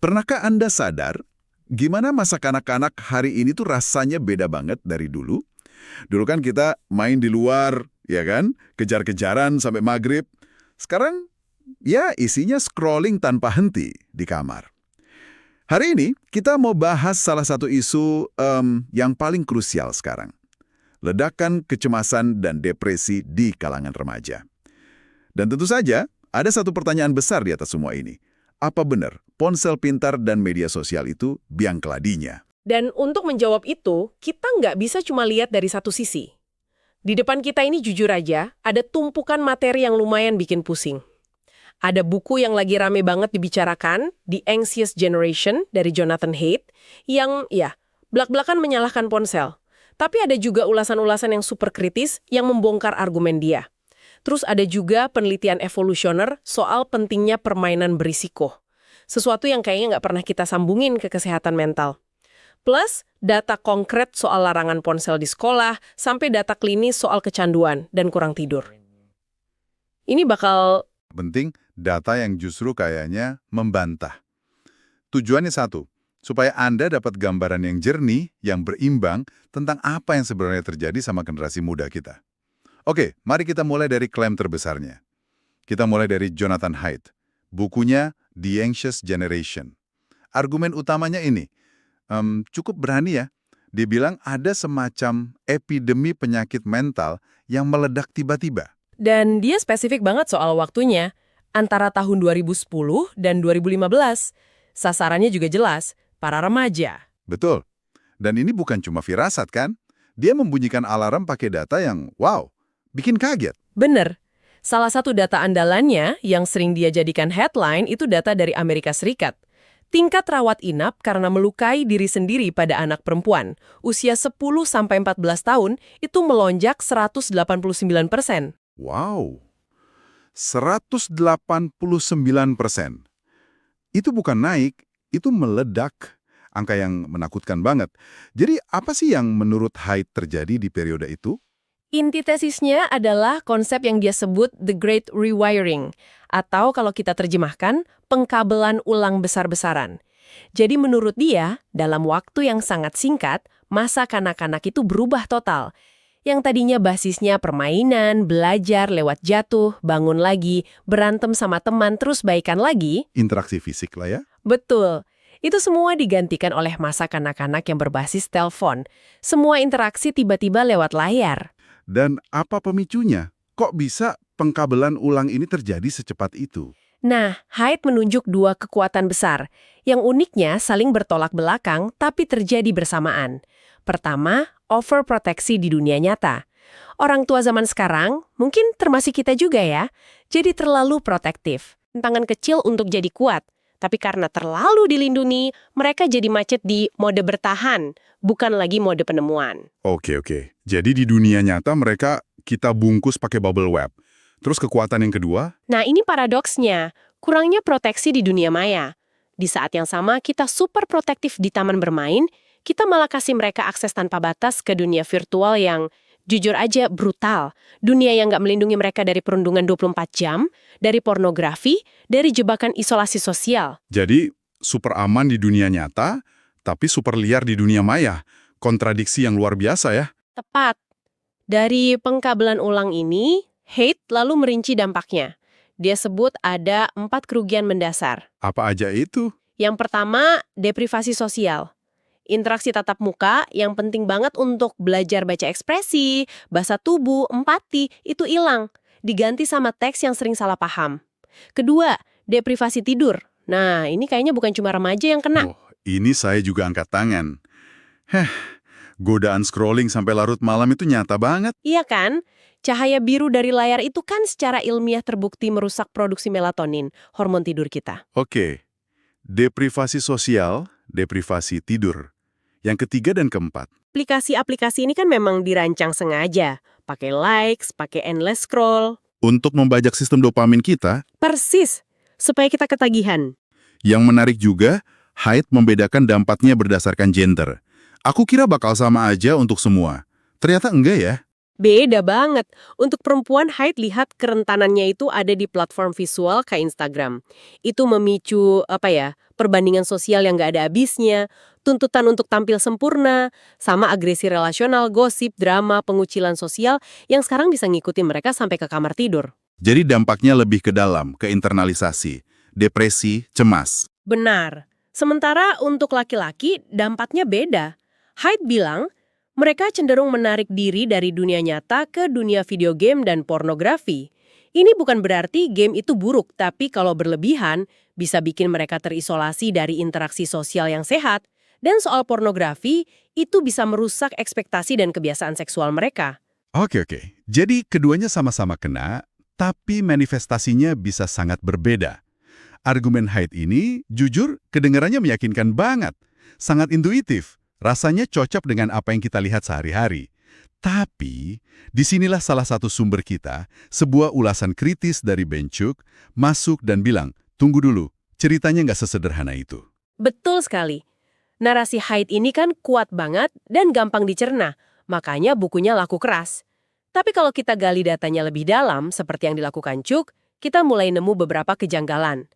Pernahkah Anda sadar gimana masa kanak-kanak hari ini tuh rasanya beda banget dari dulu? Dulu kan kita main di luar, ya kan? Kejar-kejaran sampai maghrib. Sekarang, ya isinya scrolling tanpa henti di kamar. Hari ini, kita mau bahas salah satu isu yang paling krusial sekarang. Ledakan kecemasan dan depresi di kalangan remaja. Dan tentu saja, ada satu pertanyaan besar di atas semua ini. Apa benar ponsel pintar dan media sosial itu biang keladinya? Dan untuk menjawab itu, kita nggak bisa cuma lihat dari satu sisi. Di depan kita ini jujur aja, ada tumpukan materi yang lumayan bikin pusing. Ada buku yang lagi rame banget dibicarakan, The Anxious Generation dari Jonathan Haidt, yang belak-belakan menyalahkan ponsel. Tapi ada juga ulasan-ulasan yang super kritis yang membongkar argumen dia. Terus ada juga penelitian evolusioner soal pentingnya permainan berisiko. Sesuatu yang kayaknya nggak pernah kita sambungin ke kesehatan mental. Plus, data konkret soal larangan ponsel di sekolah, sampai data klinis soal kecanduan dan kurang tidur. Ini bakal... Penting, data yang justru kayaknya membantah. Tujuannya satu, supaya Anda dapat gambaran yang jernih, yang berimbang tentang apa yang sebenarnya terjadi sama generasi muda kita. Oke, mari kita mulai dari klaim terbesarnya. Kita mulai dari Jonathan Haidt. Bukunya The Anxious Generation. Argumen utamanya ini, cukup berani ya. Dia bilang ada semacam epidemi penyakit mental yang meledak tiba-tiba. Dan dia spesifik banget soal waktunya, antara tahun 2010 dan 2015. Sasarannya juga jelas, para remaja. Betul. Dan ini bukan cuma firasat kan? Dia membunyikan alarm pakai data yang, wow, bikin kaget. Bener. Salah satu data andalannya yang sering dia jadikan headline itu data dari Amerika Serikat. Tingkat rawat inap karena melukai diri sendiri pada anak perempuan, usia 10-14 tahun, itu melonjak 189%. Wow, 189%. Itu bukan naik, itu meledak. Angka yang menakutkan banget. Jadi apa sih yang menurut Haidt terjadi di periode itu? Inti tesisnya adalah konsep yang dia sebut The Great Rewiring, atau kalau kita terjemahkan, pengkabelan ulang besar-besaran. Jadi menurut dia, dalam waktu yang sangat singkat, masa kanak-kanak itu berubah total. Yang tadinya basisnya permainan, belajar lewat jatuh, bangun lagi, berantem sama teman, terus baikan lagi. Interaksi fisik lah ya? Betul. Itu semua digantikan oleh masa kanak-kanak yang berbasis telepon. Semua interaksi tiba-tiba lewat layar. Dan apa pemicunya? Kok bisa pengkabelan ulang ini terjadi secepat itu? Nah, Haidt menunjuk dua kekuatan besar. Yang uniknya saling bertolak belakang tapi terjadi bersamaan. Pertama, overproteksi di dunia nyata. Orang tua zaman sekarang, mungkin termasuk kita juga ya, jadi terlalu protektif. Tangan kecil untuk jadi kuat. Tapi karena terlalu dilindungi, mereka jadi macet di mode bertahan, bukan lagi mode penemuan. Oke. Jadi di dunia nyata mereka kita bungkus pakai bubble wrap. Terus kekuatan yang kedua? Nah ini paradoksnya, kurangnya proteksi di dunia maya. Di saat yang sama kita super protektif di taman bermain, kita malah kasih mereka akses tanpa batas ke dunia virtual yang jujur aja brutal. Dunia yang nggak melindungi mereka dari perundungan 24 jam, dari pornografi, dari jebakan isolasi sosial. Jadi super aman di dunia nyata, tapi super liar di dunia maya. Kontradiksi yang luar biasa ya. Tepat. Dari pengkabelan ulang ini, Haidt lalu merinci dampaknya. Dia sebut ada 4 kerugian mendasar. Apa aja itu? Yang pertama, deprivasi sosial. Interaksi tatap muka yang penting banget untuk belajar baca ekspresi, bahasa tubuh, empati, itu hilang. Diganti sama teks yang sering salah paham. Kedua, deprivasi tidur. Nah, ini kayaknya bukan cuma remaja yang kena. Oh, ini saya juga angkat tangan. Godaan scrolling sampai larut malam itu nyata banget. Iya kan? Cahaya biru dari layar itu kan secara ilmiah terbukti merusak produksi melatonin, hormon tidur kita. Oke, deprivasi sosial, deprivasi tidur. Yang ketiga dan keempat. Aplikasi-aplikasi ini kan memang dirancang sengaja. Pakai likes, pakai endless scroll. Untuk membajak sistem dopamin kita. Persis, supaya kita ketagihan. Yang menarik juga, Haidt membedakan dampaknya berdasarkan gender. Aku kira bakal sama aja untuk semua. Ternyata enggak ya. Beda banget. Untuk perempuan, Hyde lihat kerentanannya itu ada di platform visual kayak Instagram. Itu memicu, perbandingan sosial yang nggak ada habisnya, tuntutan untuk tampil sempurna, sama agresi relasional, gosip, drama, pengucilan sosial yang sekarang bisa ngikutin mereka sampai ke kamar tidur. Jadi dampaknya lebih ke dalam, ke internalisasi, depresi, cemas. Benar. Sementara untuk laki-laki, dampaknya beda. Hyde bilang, mereka cenderung menarik diri dari dunia nyata ke dunia video game dan pornografi. Ini bukan berarti game itu buruk, tapi kalau berlebihan, bisa bikin mereka terisolasi dari interaksi sosial yang sehat. Dan soal pornografi, itu bisa merusak ekspektasi dan kebiasaan seksual mereka. Oke. Jadi keduanya sama-sama kena, tapi manifestasinya bisa sangat berbeda. Argumen Hyde ini, jujur, kedengarannya meyakinkan banget. Sangat intuitif. Rasanya cocok dengan apa yang kita lihat sehari-hari. Tapi, disinilah salah satu sumber kita, sebuah ulasan kritis dari Benchuk, masuk dan bilang, tunggu dulu, ceritanya nggak sesederhana itu. Betul sekali. Narasi Hyde ini kan kuat banget dan gampang dicerna, makanya bukunya laku keras. Tapi kalau kita gali datanya lebih dalam, seperti yang dilakukan Cuk, kita mulai nemu beberapa kejanggalan.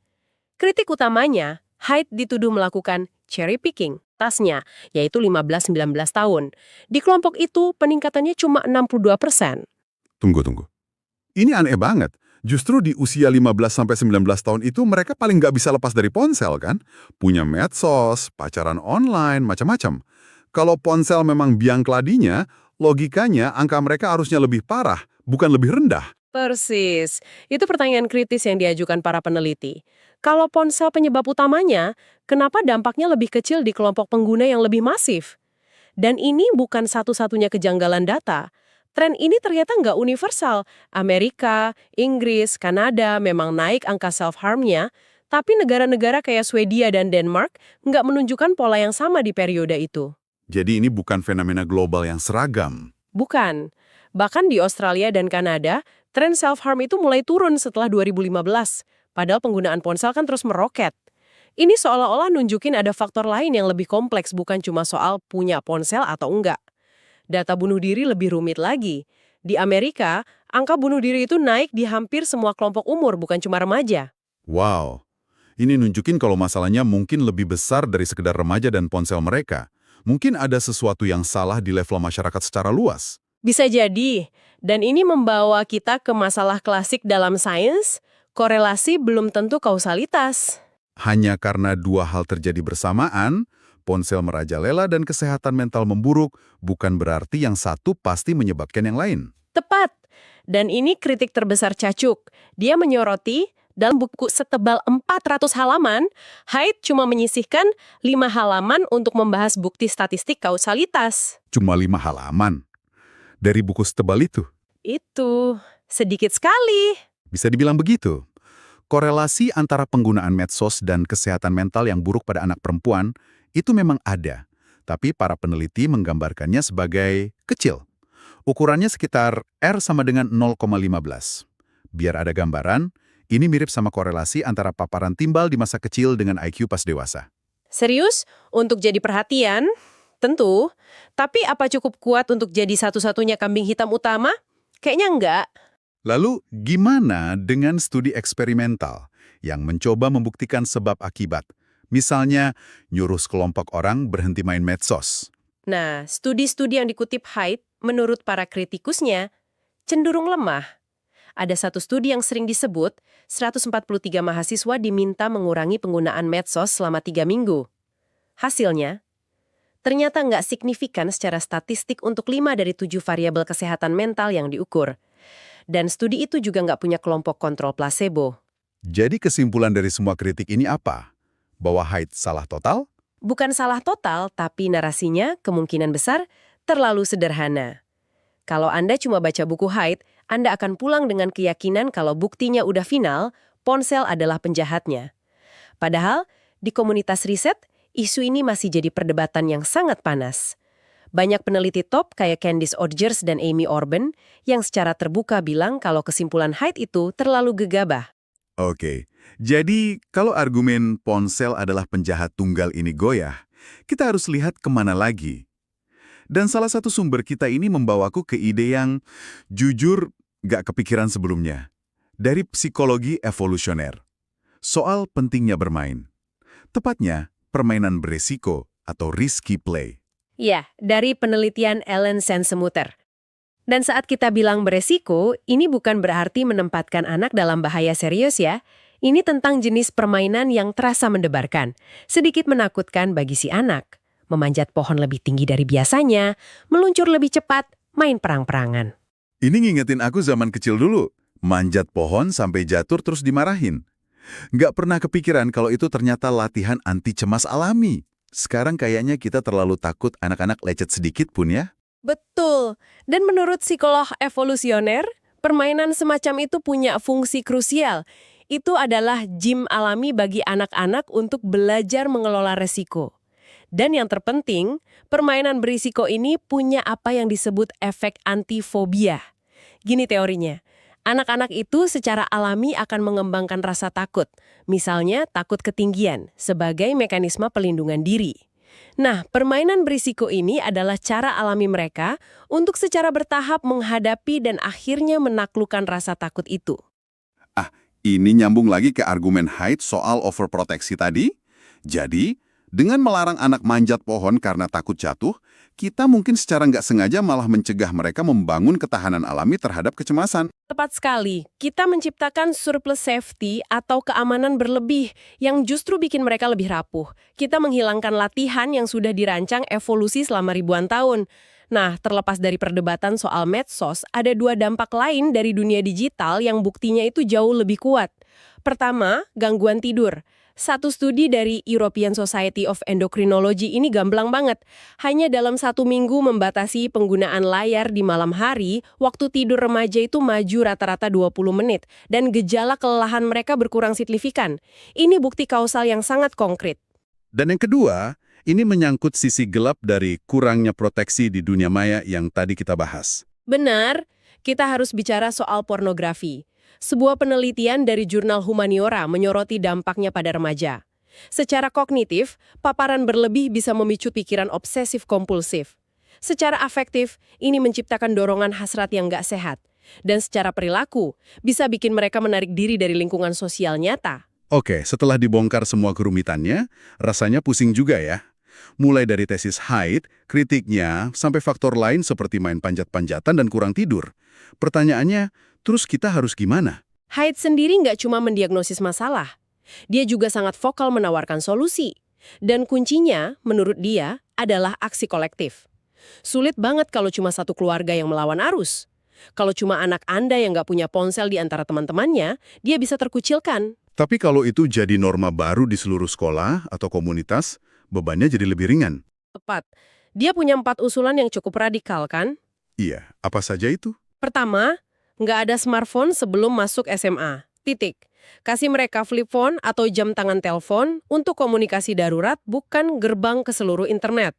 Kritik utamanya, Hyde dituduh melakukan cherry picking, tasnya, yaitu 15-19 tahun. Di kelompok itu, peningkatannya cuma 62%. Tunggu. Ini aneh banget. Justru di usia 15-19 tahun itu mereka paling nggak bisa lepas dari ponsel kan? Punya medsos, pacaran online, macam-macam. Kalau ponsel memang biang keladinya, logikanya angka mereka harusnya lebih parah, bukan lebih rendah. Persis. Itu pertanyaan kritis yang diajukan para peneliti. Kalau ponsel penyebab utamanya, kenapa dampaknya lebih kecil di kelompok pengguna yang lebih masif? Dan ini bukan satu-satunya kejanggalan data. Tren ini ternyata nggak universal. Amerika, Inggris, Kanada memang naik angka self-harm-nya, tapi negara-negara kayak Swedia dan Denmark nggak menunjukkan pola yang sama di periode itu. Jadi ini bukan fenomena global yang seragam. Bukan. Bahkan di Australia dan Kanada, tren self-harm itu mulai turun setelah 2015. Padahal penggunaan ponsel kan terus meroket. Ini seolah-olah nunjukin ada faktor lain yang lebih kompleks, bukan cuma soal punya ponsel atau enggak. Data bunuh diri lebih rumit lagi. Di Amerika, angka bunuh diri itu naik di hampir semua kelompok umur, bukan cuma remaja. Wow, ini nunjukin kalau masalahnya mungkin lebih besar dari sekedar remaja dan ponsel mereka. Mungkin ada sesuatu yang salah di level masyarakat secara luas. Bisa jadi. Dan ini membawa kita ke masalah klasik dalam sains, korelasi belum tentu kausalitas. Hanya karena dua hal terjadi bersamaan, ponsel merajalela dan kesehatan mental memburuk, bukan berarti yang satu pasti menyebabkan yang lain. Tepat. Dan ini kritik terbesar Cacuk. Dia menyoroti, dalam buku setebal 400 halaman, Hyde cuma menyisihkan 5 halaman untuk membahas bukti statistik kausalitas. Cuma 5 halaman. Dari buku setebal itu. Itu sedikit sekali. Bisa dibilang begitu. Korelasi antara penggunaan medsos dan kesehatan mental yang buruk pada anak perempuan itu memang ada. Tapi para peneliti menggambarkannya sebagai kecil. Ukurannya sekitar R sama dengan 0,15. Biar ada gambaran, ini mirip sama korelasi antara paparan timbal di masa kecil dengan IQ pas dewasa. Serius? Untuk jadi perhatian? Tentu. Tapi apa cukup kuat untuk jadi satu-satunya kambing hitam utama? Kayaknya enggak. Lalu, gimana dengan studi eksperimental yang mencoba membuktikan sebab akibat? Misalnya, nyuruh sekelompok orang berhenti main medsos. Nah, studi-studi yang dikutip Hyde, menurut para kritikusnya, cenderung lemah. Ada satu studi yang sering disebut, 143 mahasiswa diminta mengurangi penggunaan medsos selama 3 minggu. Hasilnya, ternyata nggak signifikan secara statistik untuk 5 dari 7 variabel kesehatan mental yang diukur. Dan studi itu juga nggak punya kelompok kontrol placebo. Jadi kesimpulan dari semua kritik ini apa? Bahwa Hyde salah total? Bukan salah total, tapi narasinya kemungkinan besar terlalu sederhana. Kalau Anda cuma baca buku Hyde, Anda akan pulang dengan keyakinan kalau buktinya udah final, ponsel adalah penjahatnya. Padahal, di komunitas riset, isu ini masih jadi perdebatan yang sangat panas. Banyak peneliti top kayak Candice Odgers dan Amy Orben yang secara terbuka bilang kalau kesimpulan Hyde itu terlalu gegabah. Oke, jadi kalau argumen ponsel adalah penjahat tunggal ini goyah, kita harus lihat kemana lagi. Dan salah satu sumber kita ini membawaku ke ide yang jujur gak kepikiran sebelumnya. Dari psikologi evolusioner. Soal pentingnya bermain. Tepatnya, permainan beresiko atau risky play. Ya, dari penelitian Ellen Sensemuter. Dan saat kita bilang beresiko, ini bukan berarti menempatkan anak dalam bahaya serius ya. Ini tentang jenis permainan yang terasa mendebarkan, sedikit menakutkan bagi si anak. Memanjat pohon lebih tinggi dari biasanya, meluncur lebih cepat, main perang-perangan. Ini ngingetin aku zaman kecil dulu. Manjat pohon sampai jatuh terus dimarahin. Nggak pernah kepikiran kalau itu ternyata latihan anti cemas alami. Sekarang kayaknya kita terlalu takut anak-anak lecet sedikit pun ya. Betul. Dan menurut psikolog evolusioner, permainan semacam itu punya fungsi krusial. Itu adalah gym alami bagi anak-anak untuk belajar mengelola resiko. Dan yang terpenting, permainan berisiko ini punya apa yang disebut efek antifobia. Gini teorinya, anak-anak itu secara alami akan mengembangkan rasa takut. Misalnya takut ketinggian sebagai mekanisme pelindungan diri. Nah, permainan berisiko ini adalah cara alami mereka untuk secara bertahap menghadapi dan akhirnya menaklukkan rasa takut itu. Ini nyambung lagi ke argumen Haidt soal overproteksi tadi. Jadi, dengan melarang anak manjat pohon karena takut jatuh, kita mungkin secara nggak sengaja malah mencegah mereka membangun ketahanan alami terhadap kecemasan. Tepat sekali, kita menciptakan surplus safety atau keamanan berlebih yang justru bikin mereka lebih rapuh. Kita menghilangkan latihan yang sudah dirancang evolusi selama ribuan tahun. Nah, terlepas dari perdebatan soal medsos, ada dua dampak lain dari dunia digital yang buktinya itu jauh lebih kuat. Pertama, gangguan tidur. Satu studi dari European Society of Endocrinology ini gamblang banget. Hanya dalam 1 minggu membatasi penggunaan layar di malam hari, waktu tidur remaja itu maju rata-rata 20 menit, dan gejala kelelahan mereka berkurang signifikan. Ini bukti kausal yang sangat konkret. Dan yang kedua, ini menyangkut sisi gelap dari kurangnya proteksi di dunia maya yang tadi kita bahas. Benar, kita harus bicara soal pornografi. Sebuah penelitian dari jurnal Humaniora menyoroti dampaknya pada remaja. Secara kognitif, paparan berlebih bisa memicu pikiran obsesif-kompulsif. Secara afektif, ini menciptakan dorongan hasrat yang nggak sehat. Dan secara perilaku, bisa bikin mereka menarik diri dari lingkungan sosial nyata. Oke, setelah dibongkar semua kerumitannya, rasanya pusing juga ya. Mulai dari tesis Haidt, kritiknya, sampai faktor lain seperti main panjat-panjatan dan kurang tidur. Pertanyaannya, terus kita harus gimana? Haidt sendiri nggak cuma mendiagnosis masalah. Dia juga sangat vokal menawarkan solusi. Dan kuncinya, menurut dia, adalah aksi kolektif. Sulit banget kalau cuma satu keluarga yang melawan arus. Kalau cuma anak Anda yang nggak punya ponsel di antara teman-temannya, dia bisa terkucilkan. Tapi kalau itu jadi norma baru di seluruh sekolah atau komunitas, bebannya jadi lebih ringan. Tepat. Dia punya 4 usulan yang cukup radikal, kan? Iya, apa saja itu? Pertama, nggak ada smartphone sebelum masuk SMA. Titik. Kasih mereka flip phone atau jam tangan telepon untuk komunikasi darurat, bukan gerbang ke seluruh internet.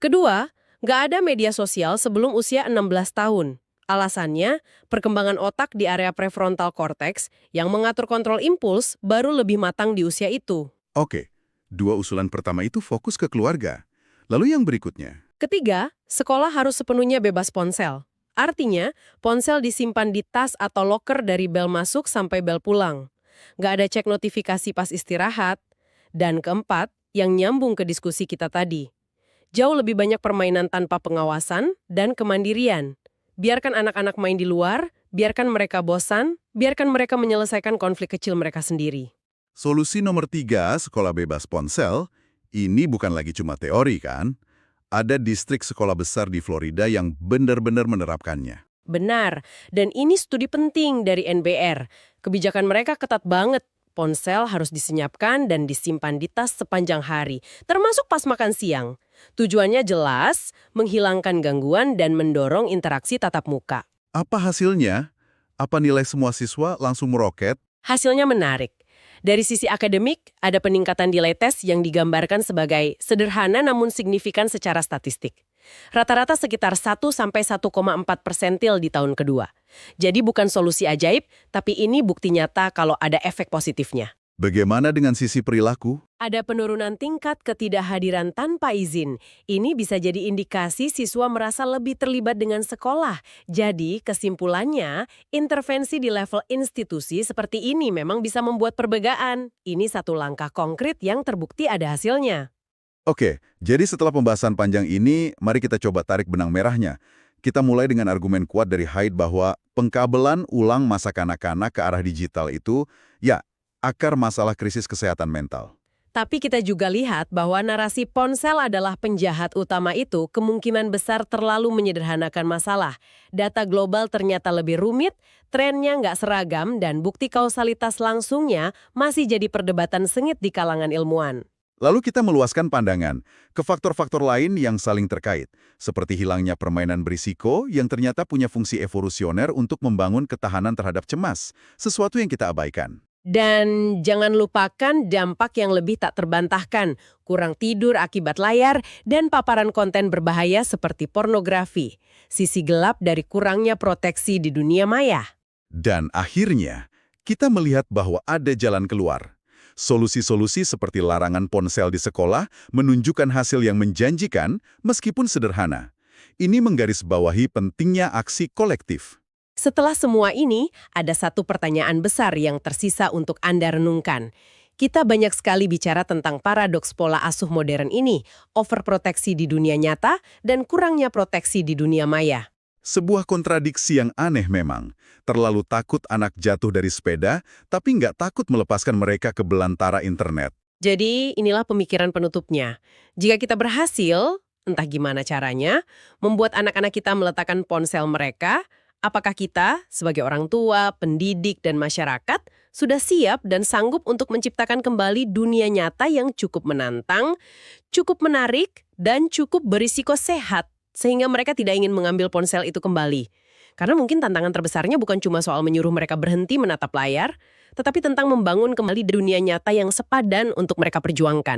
Kedua, nggak ada media sosial sebelum usia 16 tahun. Alasannya, perkembangan otak di area prefrontal cortex yang mengatur kontrol impuls baru lebih matang di usia itu. Oke, 2 usulan pertama itu fokus ke keluarga. Lalu yang berikutnya? Ketiga, sekolah harus sepenuhnya bebas ponsel. Artinya, ponsel disimpan di tas atau loker dari bel masuk sampai bel pulang. Nggak ada cek notifikasi pas istirahat. Dan keempat, yang nyambung ke diskusi kita tadi. Jauh lebih banyak permainan tanpa pengawasan dan kemandirian. Biarkan anak-anak main di luar, biarkan mereka bosan, biarkan mereka menyelesaikan konflik kecil mereka sendiri. Solusi nomor 3, sekolah bebas ponsel, ini bukan lagi cuma teori kan? Ada distrik sekolah besar di Florida yang benar-benar menerapkannya. Benar, dan ini studi penting dari NBR. Kebijakan mereka ketat banget. Ponsel harus disenyapkan dan disimpan di tas sepanjang hari, termasuk pas makan siang. Tujuannya jelas, menghilangkan gangguan dan mendorong interaksi tatap muka. Apa hasilnya? Apa nilai semua siswa langsung meroket? Hasilnya menarik. Dari sisi akademik, ada peningkatan nilai tes yang digambarkan sebagai sederhana namun signifikan secara statistik. Rata-rata sekitar 1–1,4 persentil di tahun kedua. Jadi bukan solusi ajaib, tapi ini bukti nyata kalau ada efek positifnya. Bagaimana dengan sisi perilaku? Ada penurunan tingkat ketidakhadiran tanpa izin. Ini bisa jadi indikasi siswa merasa lebih terlibat dengan sekolah. Jadi, kesimpulannya, intervensi di level institusi seperti ini memang bisa membuat perbedaan. Ini satu langkah konkret yang terbukti ada hasilnya. Oke, jadi setelah pembahasan panjang ini, mari kita coba tarik benang merahnya. Kita mulai dengan argumen kuat dari Haidt bahwa pengkabelan ulang masa kanak-kanak ke arah digital itu, ya, akar masalah krisis kesehatan mental. Tapi kita juga lihat bahwa narasi ponsel adalah penjahat utama itu kemungkinan besar terlalu menyederhanakan masalah. Data global ternyata lebih rumit, trennya nggak seragam, dan bukti kausalitas langsungnya masih jadi perdebatan sengit di kalangan ilmuwan. Lalu kita meluaskan pandangan ke faktor-faktor lain yang saling terkait, seperti hilangnya permainan berisiko yang ternyata punya fungsi evolusioner untuk membangun ketahanan terhadap cemas, sesuatu yang kita abaikan. Dan jangan lupakan dampak yang lebih tak terbantahkan, kurang tidur akibat layar, dan paparan konten berbahaya seperti pornografi. Sisi gelap dari kurangnya proteksi di dunia maya. Dan akhirnya, kita melihat bahwa ada jalan keluar. Solusi-solusi seperti larangan ponsel di sekolah menunjukkan hasil yang menjanjikan meskipun sederhana. Ini menggarisbawahi pentingnya aksi kolektif. Setelah semua ini, ada satu pertanyaan besar yang tersisa untuk Anda renungkan. Kita banyak sekali bicara tentang paradoks pola asuh modern ini, overproteksi di dunia nyata dan kurangnya proteksi di dunia maya. Sebuah kontradiksi yang aneh memang. Terlalu takut anak jatuh dari sepeda, tapi nggak takut melepaskan mereka ke belantara internet. Jadi inilah pemikiran penutupnya. Jika kita berhasil, entah gimana caranya, membuat anak-anak kita meletakkan ponsel mereka, apakah kita, sebagai orang tua, pendidik, dan masyarakat, sudah siap dan sanggup untuk menciptakan kembali dunia nyata yang cukup menantang, cukup menarik, dan cukup berisiko sehat, sehingga mereka tidak ingin mengambil ponsel itu kembali. Karena mungkin tantangan terbesarnya bukan cuma soal menyuruh mereka berhenti menatap layar, tetapi tentang membangun kembali dunia nyata yang sepadan untuk mereka perjuangkan.